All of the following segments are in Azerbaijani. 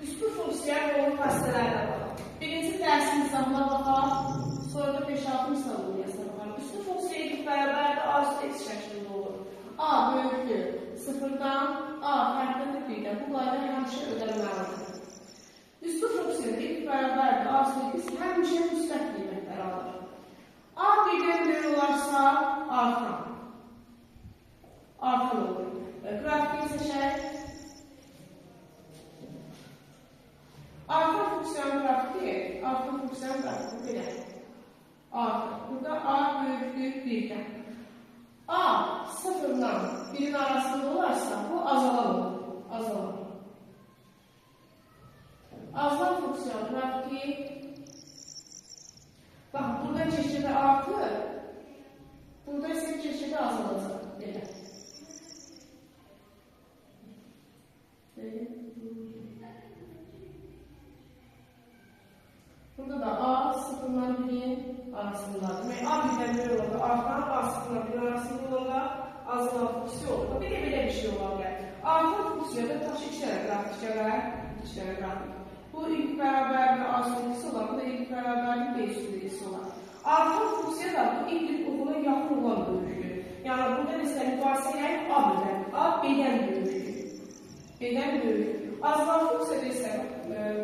Üstü funksiya yolu xəstələrdə baxaq. Birinci dərsin izahına baxaq, sonra da 5-6 misalın yazına baxaq. Üstü funksiya ilk bərabərdir, A üstü X şəklində olur. A böyükdür 0-dan, A fərqlidir 1-dən. Bu qayda həmişə ödənməlidir. Üstü funksiyada ilk bərabərdir, A üstü X həmişə müsbət qiymətlər alır. A 1-dən böyük olarsa artan. Artan olur. Qrafiki seçək. Artan funksiyanın qrafiki belə. Artan. Burada A böyükdür 1-dən. A 0-dan 1-in arasında olarsa bu azalan olur. Azalan. Azalan funksiyanın qrafiki. Baxın, burada çeşidi artır. Burada isə çeşidi azalacaq. Belə. Burada da A 0-dan 1-in arasındadır. Demək, A 1-dən böyük olur da artan, A 0-dan 1-in arasında olur da azalan funksiya olur. Bir də belə bir şey ola bilər. Artan funksiyada taşı 2 dənə qrafik gələr. 2 dənə qrafik. Bu ilk bərabərli A üstü X olan, bu da ilk bərabərli B üstü X olan. Artan funksiya da bu ilk uğruna yaxın olan böyükdür. Yəni, burada nəsə müqayisə eləyək A B-dən. A B-dən böyükdür. B-dən böyükdür. Azalan funksiyada isə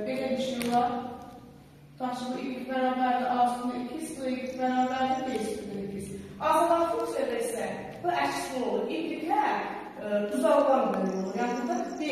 belə bir şey olar. Taşı bu ilk bərabərli A üstü X, bu ilk bərabərli B üstü X. Azalan funksiyada isə bu əksli olur. İlkliklər uzalılan böyük olur. Yəni, burada B.